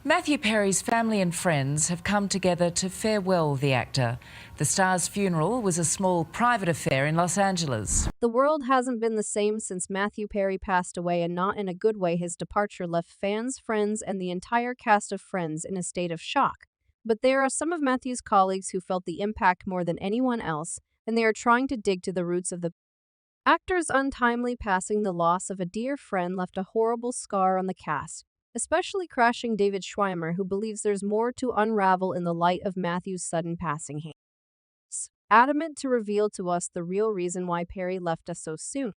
Matthew Perry's family and friends have come together to farewell the actor. The star's funeral was a small private affair in Los Angeles. The world hasn't been the same since Matthew Perry passed away, and not in a good way. His departure left fans, friends, and the entire cast of Friends in a state of shock. But there are some of Matthew's colleagues who felt the impact more than anyone else, and they are trying to dig to the roots of the actor's untimely passing. The loss of a dear friend left a horrible scar on the cast, especially crashing David Schwimmer, who believes there's more to unravel in the light of Matthew's sudden passing. He's adamant to reveal to us the real reason why Perry left us so soon.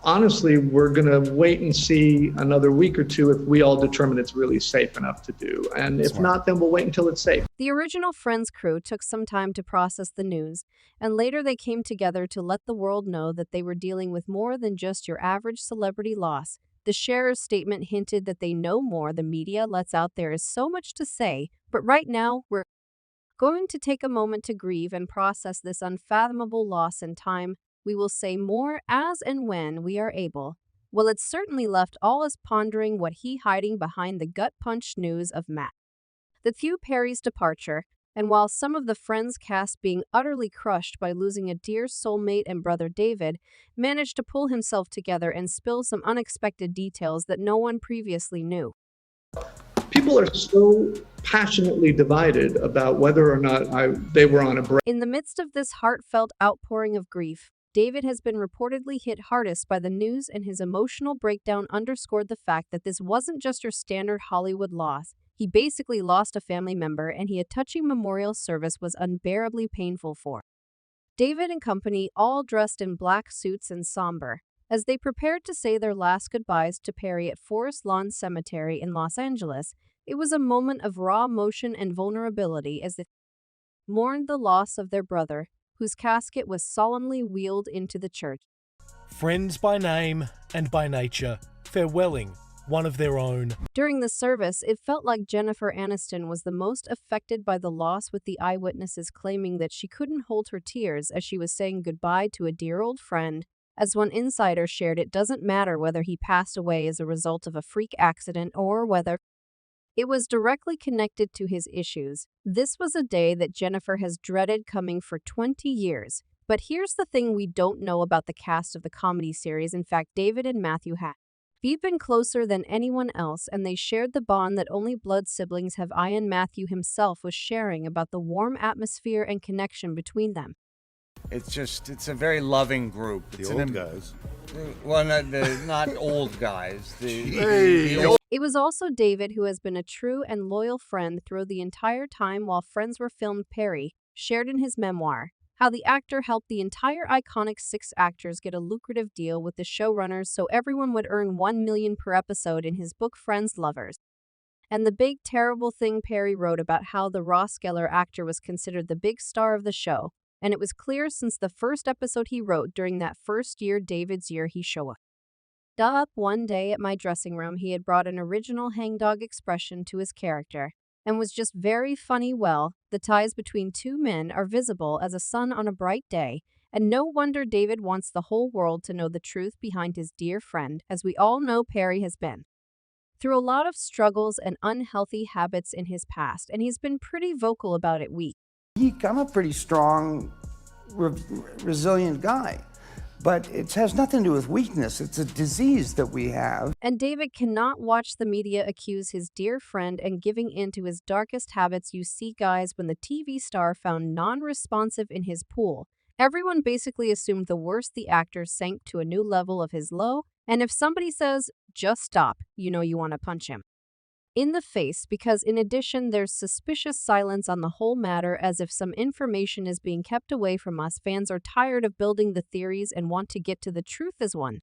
Honestly, we're going to wait and see another week or two if we all determine it's really safe enough to do. And if not, then we'll wait until it's safe. The original Friends crew took some time to process the news, and later they came together to let the world know that they were dealing with more than just your average celebrity loss. The sharer's statement hinted that they know more the media lets out. There is so much to say, but right now we're going to take a moment to grieve and process this unfathomable loss in time. We will say more as and when we are able. Well, it certainly left all us pondering what he hiding behind the gut-punch news of Matthew Perry's departure. And while some of the Friends cast, being utterly crushed by losing a dear soulmate and brother, David managed to pull himself together and spill some unexpected details that no one previously knew. People are so passionately divided about whether or not they were on a break. In the midst of this heartfelt outpouring of grief, David has been reportedly hit hardest by the news, and his emotional breakdown underscored the fact that this wasn't just your standard Hollywood loss. He basically lost a family member, and a touching memorial service was unbearably painful for David and company, all dressed in black suits and somber, as they prepared to say their last goodbyes to Perry at Forest Lawn Cemetery in Los Angeles. It was a moment of raw emotion and vulnerability as they mourned the loss of their brother, whose casket was solemnly wheeled into the church. Friends by name and by nature, farewelling one of their own. During the service, it felt like Jennifer Aniston was the most affected by the loss, with the eyewitnesses claiming that she couldn't hold her tears as she was saying goodbye to a dear old friend. As one insider shared, it doesn't matter whether he passed away as a result of a freak accident or whether it was directly connected to his issues. This was a day that Jennifer has dreaded coming for 20 years. But here's the thing we don't know about the cast of the comedy series. In fact, David and Matthew had been closer than anyone else, and they shared the bond that only blood siblings have. Ian Matthew himself was sharing about the warm atmosphere and connection between them. It's a very loving group. The old guys. Well, not old guys. It was also David, who has been a true and loyal friend through the entire time while Friends were filmed. Perry shared in his memoir how the actor helped the entire iconic 6 actors get a lucrative deal with the showrunners so everyone would earn $1 million per episode. In his book Friends Lovers and the Big Terrible Thing, Perry wrote about how the Ross Geller actor was considered the big star of the show, and it was clear since the first episode he wrote during that first year, David's year, he showed up one day at my dressing room. He had brought an original hangdog expression to his character and was just very funny. Well, the ties between two men are visible as a sun on a bright day, and no wonder David wants the whole world to know the truth behind his dear friend. As we all know, Perry has been through a lot of struggles and unhealthy habits in his past, and he's been pretty vocal about it. I'm a pretty strong, resilient guy. But it has nothing to do with weakness. It's a disease that we have. And David cannot watch the media accuse his dear friend and giving in to his darkest habits. You see, guys, when the TV star found non-responsive in his pool, everyone basically assumed the worst. The actor sank to a new level of his low, and if somebody says, just stop, you know you want to punch him in the face, because in addition there's suspicious silence on the whole matter, as if some information is being kept away from us. Fans are tired of building the theories and want to get to the truth. As one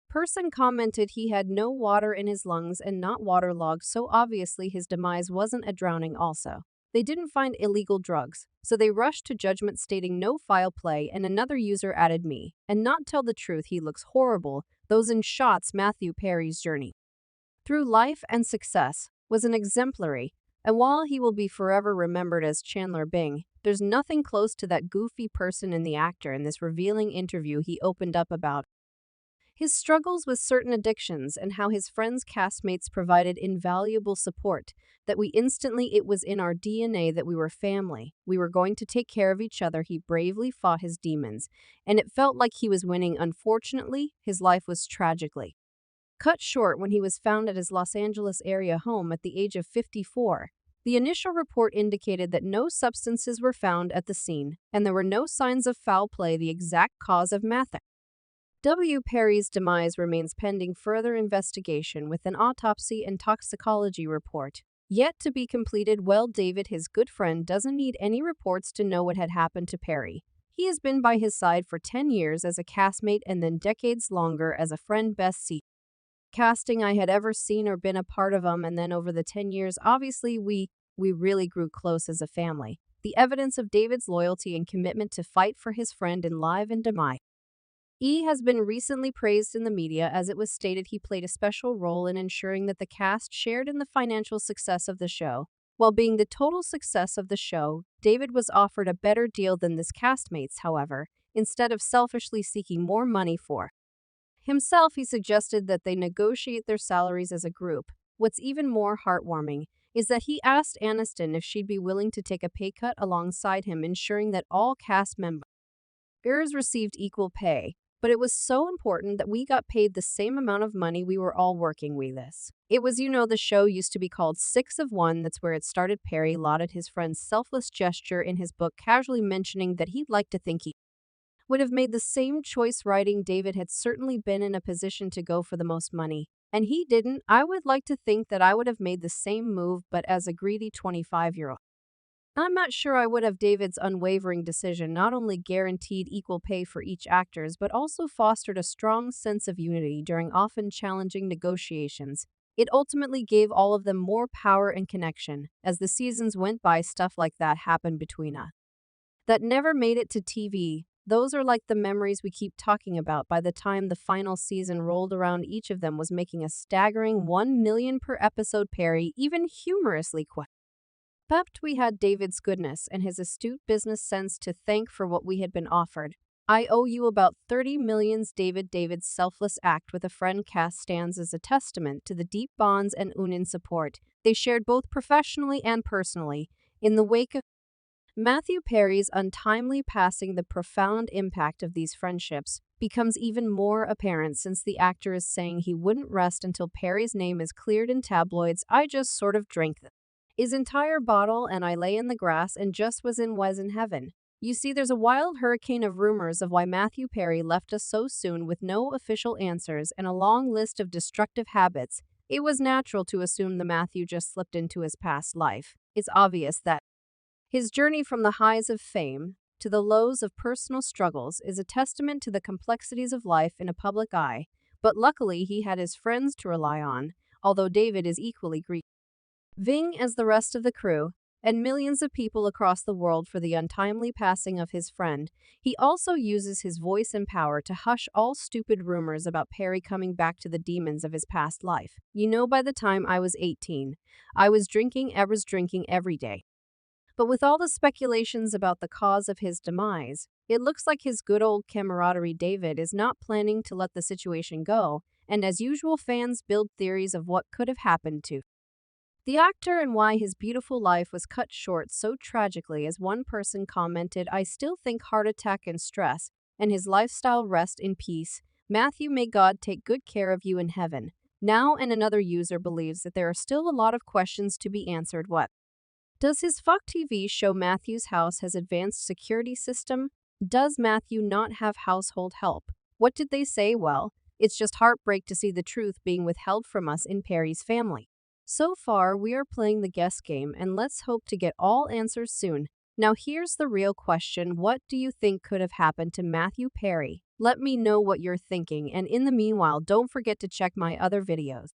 person commented, he had no water in his lungs and not waterlogged, so obviously his demise wasn't a drowning. Also, they didn't find illegal drugs, so they rushed to judgment stating no foul play. And another user added, me and not tell the truth, he looks horrible. Those in shots. Matthew Perry's journey through life and success was an exemplary, and while he will be forever remembered as Chandler Bing, there's nothing close to that goofy person in the actor. In this revealing interview, he opened up about His struggles with certain addictions and how his friends' castmates provided invaluable support, that it was in our DNA that we were family. We were going to take care of each other. He bravely fought his demons, and it felt like he was winning. Unfortunately, his life was tragically cut short when he was found at his Los Angeles area home at the age of 54. The initial report indicated that no substances were found at the scene, and there were no signs of foul play, the exact cause of Matthew Perry's demise remains pending further investigation with an autopsy and toxicology report yet to be completed. Well, David, his good friend, doesn't need any reports to know what had happened to Perry. He has been by his side for 10 years as a castmate and then decades longer as a friend. Best casting I had ever seen or been a part of and then over the 10 years, obviously we really grew close as a family. The evidence of David's loyalty and commitment to fight for his friend in life and demise. Has been recently praised in the media as it was stated he played a special role in ensuring that the cast shared in the financial success of the show. While being the total success of the show, David was offered a better deal than his castmates, however. Instead of selfishly seeking more money for himself, he suggested that they negotiate their salaries as a group. What's even more heartwarming is that he asked Aniston if she'd be willing to take a pay cut alongside him, ensuring that all cast members received equal pay. But it was so important that we got paid the same amount of money we were all working with this. It was, the show used to be called 6 of 1. That's where it started. Perry lauded his friend's selfless gesture in his book, casually mentioning that he'd like to think he would have made the same choice. Writing, David had certainly been in a position to go for the most money, and he didn't. I would like to think that I would have made the same move, but as a greedy 25-year-old, I'm not sure I would have. David's unwavering decision not only guaranteed equal pay for each actors, but also fostered a strong sense of unity during often challenging negotiations. It ultimately gave all of them more power and connection. As the seasons went by, stuff like that happened between us that never made it to TV. Those are like the memories we keep talking about. By the time the final season rolled around, each of them was making a staggering $1 million per episode. Perry even humorously quit. But we had David's goodness and his astute business sense to thank for what we had been offered. I owe you about 30 millions. David's selfless act with a friend cast stands as a testament to the deep bonds and union support they shared both professionally and personally. In the wake of Matthew Perry's untimely passing, the profound impact of these friendships becomes even more apparent, since the actor is saying he wouldn't rest until Perry's name is cleared in tabloids. I just sort of drank his entire bottle, and I lay in the grass and just was in heaven. You see, there's a wild hurricane of rumors of why Matthew Perry left us so soon with no official answers and a long list of destructive habits. It was natural to assume the Matthew just slipped into his past life. It's obvious that his journey from the highs of fame to the lows of personal struggles is a testament to the complexities of life in a public eye, but luckily he had his friends to rely on, although David is equally grieving as the rest of the crew and millions of people across the world for the untimely passing of his friend. He also uses his voice and power to hush all stupid rumors about Perry coming back to the demons of his past life. By the time I was 18, I was drinking every day. But with all the speculations about the cause of his demise, it looks like his good old camaraderie. David is not planning to let the situation go, and as usual, fans build theories of what could have happened to the actor and why his beautiful life was cut short so tragically. As one person commented, I still think heart attack and stress, and his lifestyle. Rest in peace, Matthew. May God take good care of you in heaven. Now, and another user believes that there are still a lot of questions to be answered. What does his fuck TV show Matthew's house has advanced security system? Does Matthew not have household help? What did they say? Well, it's just heartbreak to see the truth being withheld from us in Perry's family. So far, we are playing the guess game, and let's hope to get all answers soon. Now here's the real question. What do you think could have happened to Matthew Perry? Let me know what you're thinking, and in the meanwhile, don't forget to check my other videos.